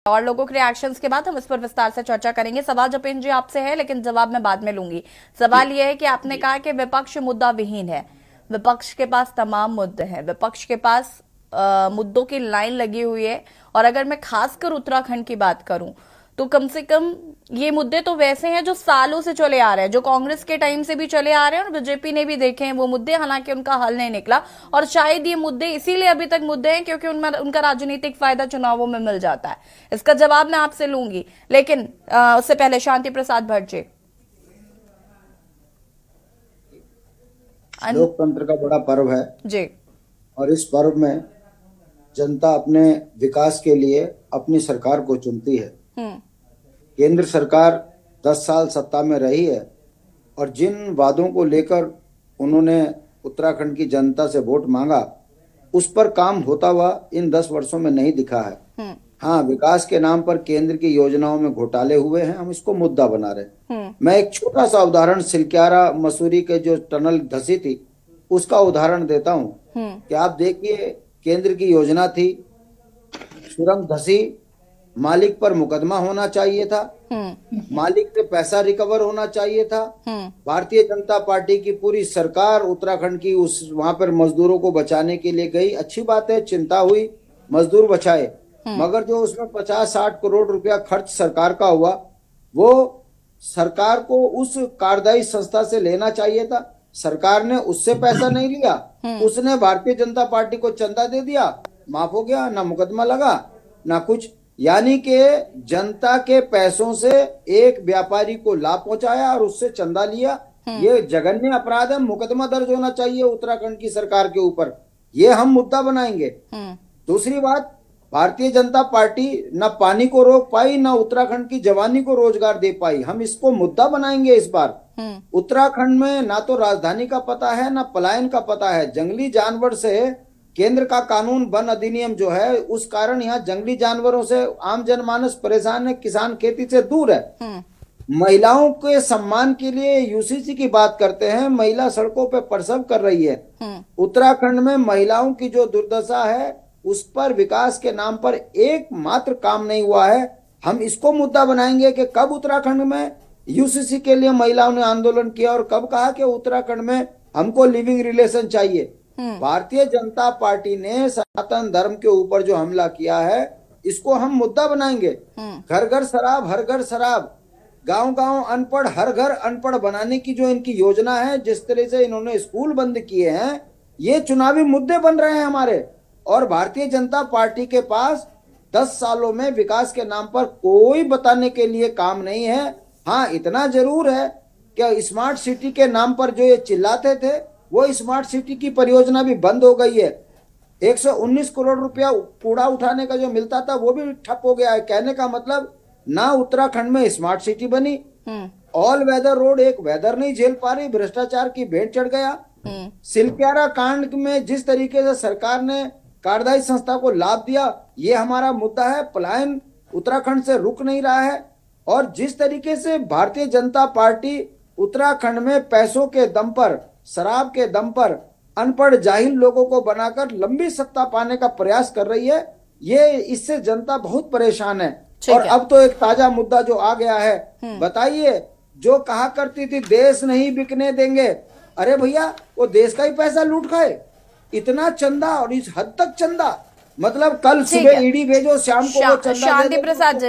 और लोगों के रिएक्शंस के बाद हम इस पर विस्तार से चर्चा करेंगे। सवाल जपेन जी आपसे है, लेकिन जवाब मैं बाद में लूंगी। सवाल यह है कि आपने कहा कि विपक्ष मुद्दा विहीन है। विपक्ष के पास तमाम मुद्दे हैं, विपक्ष के पास मुद्दों की लाइन लगी हुई है। और अगर मैं खासकर उत्तराखंड की बात करूं तो कम से कम ये मुद्दे तो वैसे हैं जो सालों से चले आ रहे हैं, जो कांग्रेस के टाइम से भी चले आ रहे हैं और बीजेपी ने भी देखे हैं वो मुद्दे, हालांकि उनका हल नहीं निकला। और शायद ये मुद्दे इसीलिए अभी तक मुद्दे हैं क्योंकि उनमें उनका राजनीतिक फायदा चुनावों में मिल जाता है। इसका जवाब मैं आपसे लूंगी, लेकिन उससे पहले शांति प्रसाद भट्ट जी। लोकतंत्र का बड़ा पर्व है जी, और इस पर्व में जनता अपने विकास के लिए अपनी सरकार को चुनती है। केंद्र सरकार 10 साल सत्ता में रही है और जिन वादों को लेकर उन्होंने उत्तराखंड की जनता से वोट मांगा उस पर काम होता हुआ इन 10 वर्षों में नहीं दिखा है। हाँ, विकास के नाम पर केंद्र की योजनाओं में घोटाले हुए हैं, हम इसको मुद्दा बना रहे हैं। मैं एक छोटा सा उदाहरण सिलक्यारा मसूरी के जो टनल धसी थी उसका उदाहरण देता हूँ कि आप देखिए, केंद्र की योजना थी, सुरंग धसी, मालिक पर मुकदमा होना चाहिए था, मालिक से पैसा रिकवर होना चाहिए था। भारतीय जनता पार्टी की पूरी सरकार उत्तराखंड की उस वहां पर मजदूरों को बचाने के लिए गई। अच्छी बात है, चिंता हुई, मजदूर बचाए, मगर जो उसमें 50-60 करोड़ रुपया खर्च सरकार का हुआ वो सरकार को उस कार्यदायी संस्था से लेना चाहिए था। सरकार ने उससे पैसा नहीं लिया, उसने भारतीय जनता पार्टी को चंदा दे दिया, माफ हो गया, ना मुकदमा लगा ना कुछ। यानी कि जनता के पैसों से एक व्यापारी को लाभ पहुंचाया और उससे चंदा लिया। ये जघन्य अपराध है, मुकदमा दर्ज होना चाहिए उत्तराखंड की सरकार के ऊपर। ये हम मुद्दा बनाएंगे। दूसरी बात, भारतीय जनता पार्टी न पानी को रोक पाई, न उत्तराखंड की जवानी को रोजगार दे पाई। हम इसको मुद्दा बनाएंगे इस बार। उत्तराखंड में ना तो राजधानी का पता है, ना पलायन का पता है। जंगली जानवर से केंद्र का कानून वन अधिनियम जो है, उस कारण यहाँ जंगली जानवरों से आम जनमानस परेशान है, किसान खेती से दूर है। महिलाओं के सम्मान के लिए यूसीसी की बात करते हैं, महिला सड़कों पे प्रसव कर रही है। उत्तराखंड में महिलाओं की जो दुर्दशा है उस पर विकास के नाम पर एकमात्र काम नहीं हुआ है। हम इसको मुद्दा बनाएंगे कि कब उत्तराखंड में यूसीसी के लिए महिलाओं ने आंदोलन किया और कब कहा कि उत्तराखंड में हमको लिविंग रिलेशन चाहिए। भारतीय जनता पार्टी ने सनातन धर्म के ऊपर जो हमला किया है इसको हम मुद्दा बनाएंगे। घर घर शराब, हर घर शराब, गांव गांव अनपढ़, हर घर अनपढ़ बनाने की जो इनकी योजना है, जिस तरह से इन्होंने स्कूल बंद किए हैं, ये चुनावी मुद्दे बन रहे हैं हमारे। और भारतीय जनता पार्टी के पास 10 सालों में विकास के नाम पर कोई बताने के लिए काम नहीं है। हाँ, इतना जरूर है कि स्मार्ट सिटी के नाम पर जो ये चिल्लाते थे वो स्मार्ट सिटी की परियोजना भी बंद हो गई है। 119 करोड़ रुपया कूड़ा उठाने का जो मिलता था वो भी ठप हो गया है। कहने का मतलब, ना उत्तराखंड में स्मार्ट सिटी बनी, ऑल वेदर रोड एक वेदर नहीं झेल पा रही, भ्रष्टाचार की भेंट चढ़ गया। सिलक्यारा कांड में जिस तरीके से सरकार ने कार्यदायी संस्था को लाभ दिया, ये हमारा मुद्दा है। पलायन उत्तराखंड से रुक नहीं रहा है और जिस तरीके से भारतीय जनता पार्टी उत्तराखंड में पैसों के दम पर, शराब के दम पर अनपढ़ जाहिल लोगों को बनाकर लंबी सत्ता पाने का प्रयास कर रही है, ये इससे जनता बहुत परेशान है। और अब तो एक ताजा मुद्दा जो आ गया है, बताइए, जो कहा करती थी देश नहीं बिकने देंगे, अरे भैया वो देश का ही पैसा लूट खाए। इतना चंदा और इस हद तक चंदा, मतलब कल सुबह ईडी भेजो, शाम को वो चंदा। शांति प्रसाद।